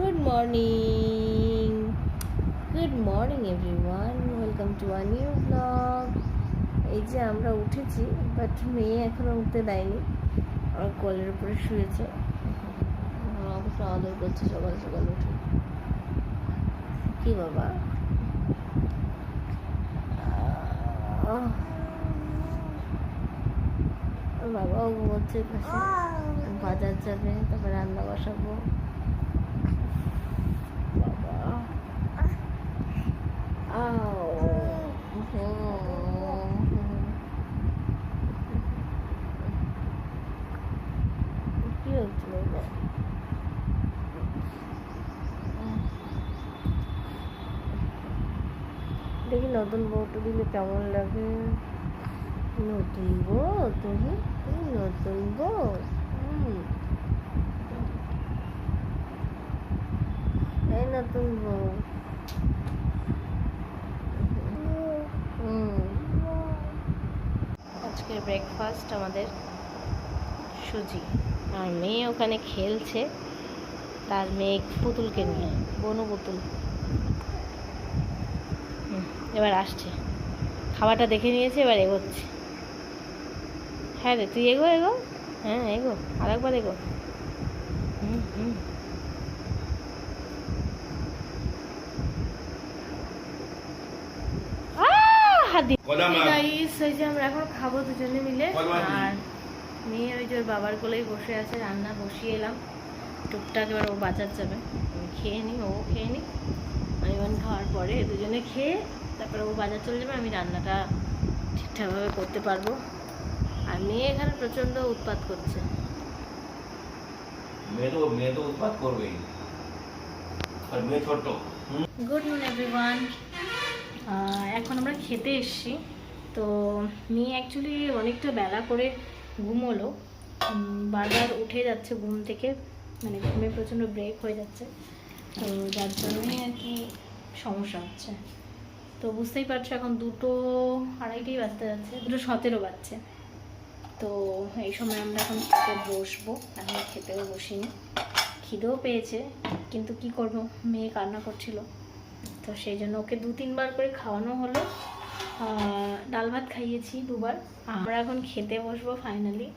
Good morning. Good morning everyone. Welcome to our new vlog. এই যে আমরা উঠেছি, বাট মেয়ে এখনো উঠতে দেয়নি। আমার কোলের উপরে শুয়েছে, অবশ্য আদর করছে সকাল সকাল উঠে। কি বাবা, বাবাও ঘুমোচ্ছে পাশে। বাজার যাবে, তারপরে রান্না বসাবো। বাবা কি হচ্ছে বাবা? দেখি নতুন বউটা দিলে কেমন লাগে। নতুন বউ, তুমি তুমি নতুন বউ। এই নতুন বউ। আজকের ব্রেকফাস্ট আমাদের সুজি, আর মেয়ে ওখানে খেলছে তার মেয়ে পুতুলকে নিয়ে, বনু পুতুল। এবার আসছে, খাবারটা দেখে নিয়েছে, এবার এগোচ্ছে। হ্যাঁ রে, তুই এগো এগো, হ্যাঁ এগো, আরেকবার এগো। আমরা এখন খাবো দুজনে মিলে, আর মেয়ে ওই যে ওর বাবার কোলেই বসে আছে। রান্না বসিয়ে এলাম টুকটাক, এবার ও বাজার যাবে। আমি খেয়ে নিই, ও খেয়ে নিই। আমি খাওয়ার পরে দুজনে খেয়ে তারপরে ও বাজার চলে যাবে, আমি রান্নাটা ঠিকঠাকভাবে করতে পারবো। আর মেয়ে এখানে প্রচণ্ড উৎপাত করছে। মেয়ে তো উৎপাত করবেই, আর মেয়ে ছোট। Good morning everyone. এখন আমরা খেতে এসেছি। তো মেয়ে অ্যাকচুয়ালি অনেকটা বেলা করে ঘুমোলো, বারবার উঠে যাচ্ছে ঘুম থেকে, মানে ঘুমে প্রচণ্ড ব্রেক হয়ে যাচ্ছে। তো যার জন্যই আর কি সমস্যা হচ্ছে। তো বুঝতেই পারছো, এখন 2:30 বাজতে যাচ্ছে, 2:17 বাজছে। তো এই সময় আমরা এখন খেতে বসবো। এখন খেতেও বসিনি, খিদেও পেয়েছে, কিন্তু কি করব, মেয়ে কান্না করছিল। তো সেই জন্য ওকে 2-3 বার করে খাওয়ানো হলো। ডাল ভাত খাইয়েছি 2 বার। আমরা এখন খেতে বসবো ফাইনালি।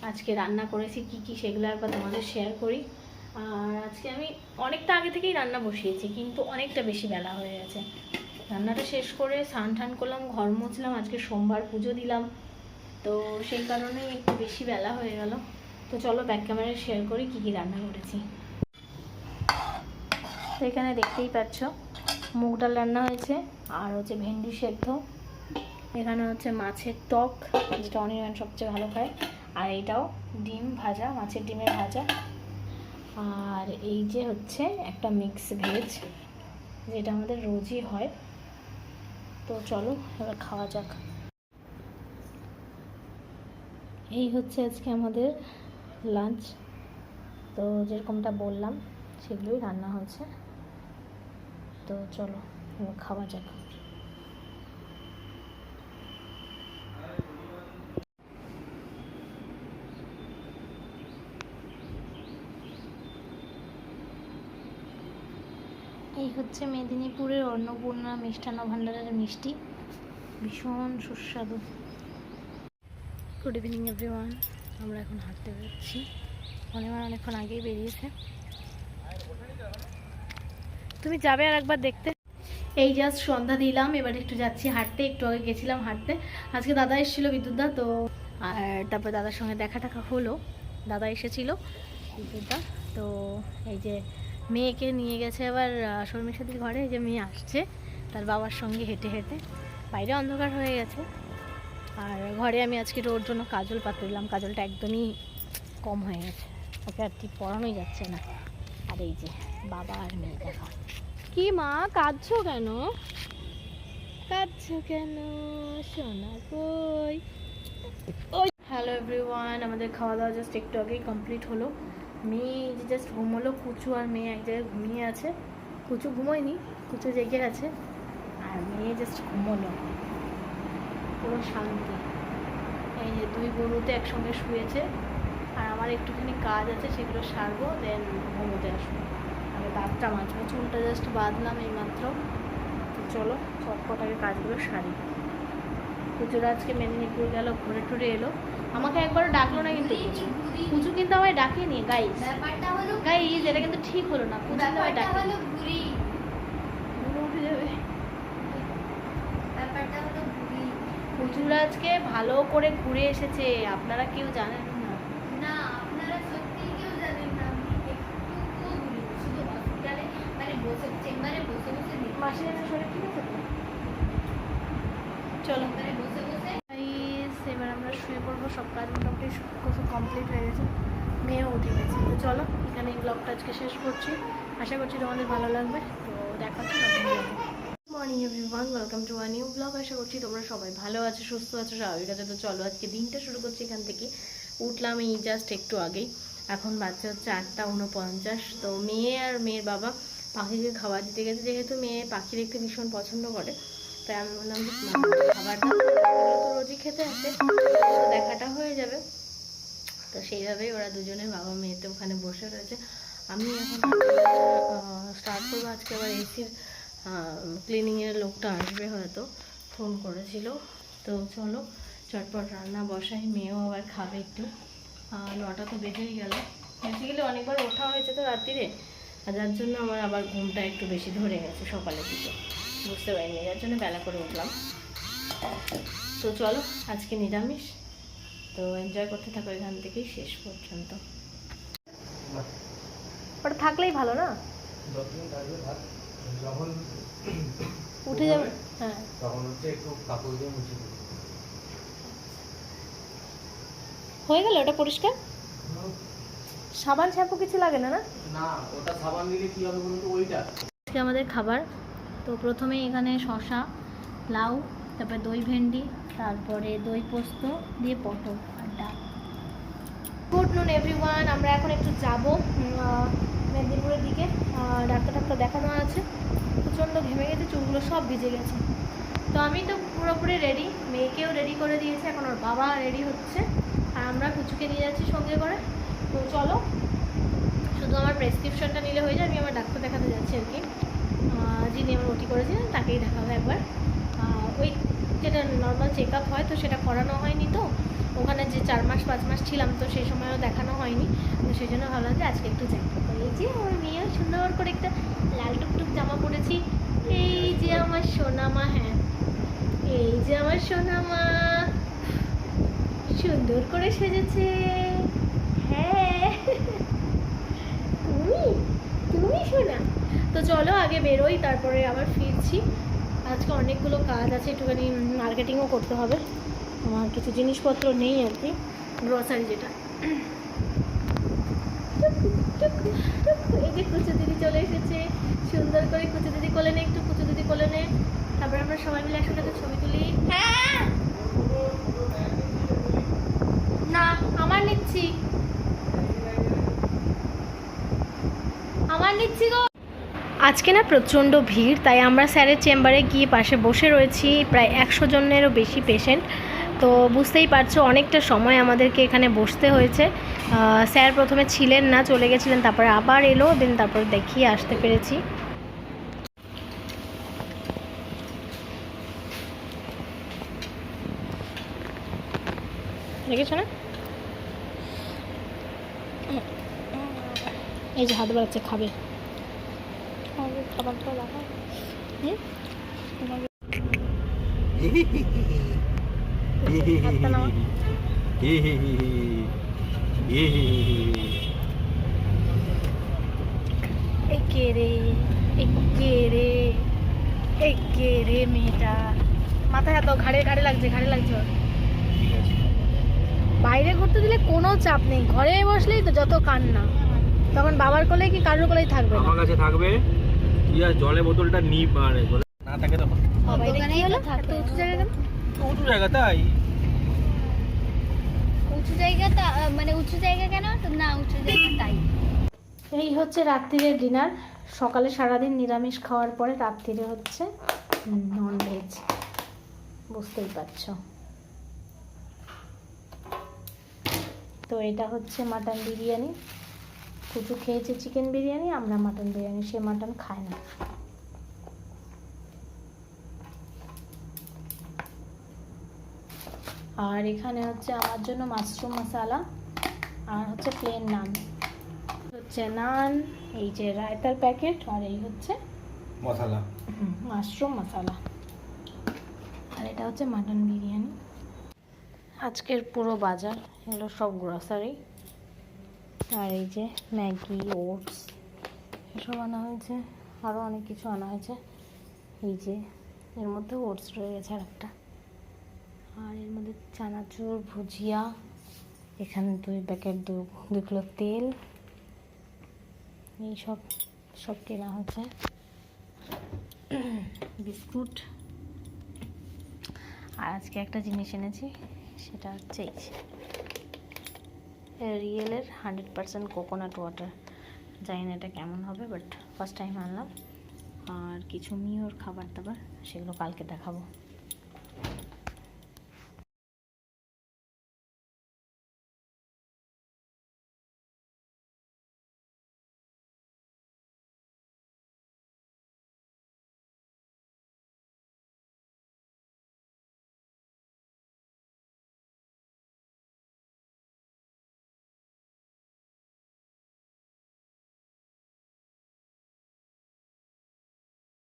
আজকে রান্না করেছি কি কি সেগুলো একবার তোমাদের শেয়ার করি। আর আজকে আমি অনেকটা আগে থেকেই রান্না বসিয়েছি, কিন্তু অনেকটা বেশি বেলা হয়ে গেছে। রান্নাটা শেষ করে স্নান টান করলাম, ঘর মুছলাম, আজকে সোমবার পুজো দিলাম, তো সেই কারণে একটু বেশি বেলা হয়ে গেল। তো চলো ব্যাক ক্যামেরায় শেয়ার করি কি কি রান্না করেছি। তো এখানে দেখতেই পাচ্ছ মুগ ডাল রান্না হয়েছে, আর হচ্ছে ভেন্ডি সেদ্ধ, এখানে হচ্ছে মাছের টক, যেটা অনির্বাণ সবচেয়ে ভালো খায়, আর এইটাও ডিম ভাজা, মাছের ডিমের ভাজা, আর এই যে হচ্ছে একটা মিক্স ভেজ, যেটা আমাদের রোজই হয়। তো চলো এবার খাওয়া যাক। এই হচ্ছে আজকে আমাদের লাঞ্চ। তো যেরকমটা বললাম সেগুলোই রান্না হয়েছে। তো চলো এবার খাওয়া যাক। এই হচ্ছে মেদিনীপুরের অন্নপূর্ণা মিষ্টান্ন ভাণ্ডারের মিষ্টি, ভীষণ সুস্বাদু। Good evening everyone. আমরা এখন হাঁটতে বেরোচ্ছি, অনেকক্ষণ আগেই বেরিয়েছে। তুমি যাবে আর একবার দেখতে? এই জাস্ট সন্ধ্যা দিলাম, এবার একটু যাচ্ছি হাঁটতে। একটু আগে গেছিলাম হাঁটতে, আজকে দাদা এসেছিলো, বিদ্যুৎদা। তো আর তারপর দাদার সঙ্গে দেখা টাকা হলো, দাদা এসেছিল বিদ্যুৎদা। তো এই যে মেয়েকে নিয়ে গেছে এবার শর্মির সাথে ঘরে। এই যে মেয়ে আসছে তার বাবার সঙ্গে হেঁটে হেঁটে, বাইরে অন্ধকার হয়ে গেছে। আর ঘরে আমি আজকে ওর জন্য কাজল পাতে দিলাম, কাজলটা একদমই কম হয়ে গেছে, ওকে আর ঠিক পড়ানোই যাচ্ছে না। আর এই যে বাবা আর মেয়ে দেখা। কি মা, কাঁদছো কেন? কাঁদছো কেন সোনা কই? হ্যালো এভরিওয়ান, আমাদের খাওয়া দাওয়া জাস্ট একটু আগেই কমপ্লিট হলো। মেয়ে যে জাস্ট ঘুমোলো, কুচু আর মেয়ে এক জায়গায় ঘুমিয়ে আছে। কুচু ঘুমোয়নি, কুচু জেগে আছে, আর মেয়ে জাস্ট ঘুমোলো, পুরো শান্তি। এই যে 2 গরুতে একসঙ্গে শুয়েছে, আর আমার একটুখানি কাজ আছে, সেগুলো সারবো, দেন ঘুমোতে আসবো। আমি তারটা মাঝখানে চুলটা জাস্ট বাঁধলাম এইমাত্র। তো চলো চটপট আগে কাজগুলো সারি। পুজোর আজকে মেদিনীপুর গেল, ঘুরে টুরে এলো, আমাকে একবারও ডাকলো না কিন্তু পুজো। পুজো কিন্তু আমায় ডাকেনি গাইস, গাইস এটা কিন্তু ঠিক হলো না, পুজো কিন্তু আমায় ডাকেনি। উঠে যাবে। পুজোর আজকে ভালো করে ঘুরে এসেছে, আপনারা কেউ জানেন না। না আপনারা সত্যি কেউ জানেন না, আমি একটুকুও ঘুরিনি, শুধু হসপিটালে মানে বসে চেম্বারে বসে বসে দেখি। মাসির একটা শরীর ঠিক আছে তো? চলো চেম্বারে বসে বসে গাইস এবার আমরা শুয়ে পড়বো। সব কাজ মোটামুটি সব কমপ্লিট হয়ে গেছে, মেয়েও উঠে গেছে। তো চলো এখানে এই ব্লগটা আজকে শেষ করছি, আশা করছি তোমাদের ভালো লাগবে। তো দেখা হচ্ছে নতুন ব্লগে। Morning everyone, welcome to a new blog. আশা করছি তোমরা সবাই ভালো আছো, সুস্থ আছো, স্বাভাবিক আছো। তো চলো আজকে দিনটা শুরু করছি এখান থেকে। উঠলাম এই জাস্ট একটু আগেই, এখন বাচ্চা হচ্ছে 8:49। তো মেয়ে আর মেয়ের বাবা পাখিকে খাবার দিতে গেছে, যেহেতু মেয়ে পাখি দেখতে ভীষণ পছন্দ করে, তাই আমি বললাম যে খাবারটা তো রোজই খেতে আসে, তো দেখাটা হয়ে যাবে। তো সেইভাবেই ওরা দুজনে বাবা মেয়েতে ওখানে বসে রয়েছে। আমি এখন স্টার্ট করবো। আজকে আবার এসির ক্লিনিংয়ের লোকটা আসবে, হয়তো ফোন করেছিল। তো চলো চটপট রান্না বসাই, মেয়েও আবার খাবে একটু। 9টা তো বেজেই গেল, বেসিক্যালি অনেকবার ওঠা হয়েছে তো রাত্রিরে, আর যার জন্য আমার আবার ঘুমটা একটু বেশি ধরে গেছে সকালের দিকে, বুঝতে পারিনি, যার জন্য বেলা করে উঠলাম। তো চলো আজকে নিরামিষ, তো এনজয় করতে থাকো এখান থেকেই শেষ পর্যন্ত। ওটা থাকলেই ভালো না, যখন উঠে যাবে। হ্যাঁ তখন হচ্ছে একটু কাপড় দিয়ে মুছে দেবো। হয়ে গেল ওটা পরিষ্কার, সাবান শ্যাম্পু কিছু লাগে না? না না, ওটা সাবান দিলে কি হবে বলুন তো, ওইটা আজকে আমাদের খাবার। তো প্রথমে এখানে শসা, লাউ, তারপরে দই ভেন্ডি, তারপরে দই পোস্ত দিয়ে পটল আর ডাল। গুড নুন এভরিওয়ান, আমরা এখন একটু যাবো মেদিনীপুরের দিকে, ডাক্তার দেখানো আছে। প্রচণ্ড ঘেমে গেছে, চুলগুলো সব ভিজে গেছে। তো আমি তো পুরোপুরি রেডি, মেয়েকেও রেডি করে দিয়েছে, এখন ওর বাবা রেডি হচ্ছে, আর আমরা কুচুকে নিয়ে যাচ্ছি সঙ্গে করে। তো চলো, শুধু আমার প্রেসক্রিপশনটা নিলে হয়ে যায়, আমি আমার ডাক্তার দেখাতে যাচ্ছি আর কি। যিনি আমার ওটি করেছিলেন তাকেই দেখাবো একবার। ওই যেটা নর্মাল চেক আপ হয়, তো সেটা করানো হয়নি। তো ওখানে যে 4 মাস 5 মাস ছিলাম, তো সেই সময়ও দেখানো হয়নি, তো সেই জন্য ভাবলাম যে আজকে একটু যাই। তো এই যে আমার মেয়েও সুন্দর করে একটা লাল টুকটুক জামা পরেছি, এই যে আমার সোনামা, হ্যাঁ এই যে আমার সোনামা সুন্দর করে সেজেছে। হ্যাঁ তুমি শোনা। তো চলো আগে বেরোই, তারপরে আবার ফিরছি। আজকে অনেকগুলো কাজ আছে, একটুখানি মার্কেটিংও করতে হবে, আমার কিছু জিনিসপত্র নেই আর কি, গ্রসারি যেটা। এই যে কুচু দিদি চলে এসেছে, সুন্দর করে কুচু দিদি কোলে নে, একটু কুচু দিদি কোলে নে, তারপরে আমরা সবাই মিলে একসাথে ছবি তুলি। হ্যাঁ না আমার নিচ্ছি গো। আজকে না প্রচণ্ড ভিড়, তাই আমরা স্যারের চেম্বারে গিয়ে পাশে বসে রয়েছি, প্রায় 100 জনেরও বেশি পেশেন্ট। তো বুঝতেই পারছো অনেকটা সময় আমাদেরকে এখানে বসতে হয়েছে। স্যার প্রথমে ছিলেন না, চলে গেছিলেন, তারপরে আবার এলো, দেন তারপরে দেখিয়ে আসতে পেরেছি। দেখেছো না, এই যে হাত বাড়াচ্ছে, খাবে খাবারটা দেখা। মেয়েটা মাথায় হাত, ঘাড়ে লাগছে, ওর। বাইরে ঘুরতে দিলে কোনো চাপ নেই, ঘরে বসলেই তো যত কান্না, তখন বাবার কোলে কি কারোর কোলেই থাকবে, আমার কাছে থাকবে। তুই আর জলের বোতলটা নি, মানে না থাকে তখন উঁচু জায়গা, উঁচু জায়গা, তাই উঁচু জায়গাটা মানে উঁচু জায়গা কেন না, উঁচু জায়গা তাই। এই হচ্ছে রাত্রিরের ডিনার। সকালে সারাদিন নিরামিষ খাওয়ার পরে রাত্রিরে হচ্ছে ননভেজ, বুঝতেই পারছো। তো এটা হচ্ছে মাটন বিরিয়ানি, কুচু খেয়েছে চিকেন বিরিয়ানি, আমরা মাটন বিরিয়ানি, সে মাটন খায় না। আর এখানে হচ্ছে আমার জন্য মাশরুম মশালা, আর হচ্ছে প্লেন নান, হচ্ছে নান, এই যে রায়তার প্যাকেট, আর এই হচ্ছে মশলা। মাশরুম মশালা, আর এটা হচ্ছে মাটন বিরিয়ানি। আজকের পুরো বাজার এগুলো সব গ্রসারি। আর এই যে ম্যাগি, ওটস এসব আনা হয়েছে, আরও অনেক কিছু আনা হয়েছে। এই যে এর মধ্যে ওটস রয়ে গেছে আর একটা, আর এর মধ্যে চানাচুর, ভুজিয়া, এখানে 2 প্যাকেট 2 কিলো তেল, এই সব কেনা হচ্ছে। বিস্কুট। আর আজকে একটা জিনিস এনেছি, সেটা হচ্ছে এই যে রিয়েলের 100% কোকোনাট ওয়াটার। জানি না এটা কেমন হবে, বাট ফার্স্ট টাইম আনলাম। আর কিছু মিওর খাবার দাবার, সেগুলো কালকে দেখাবো।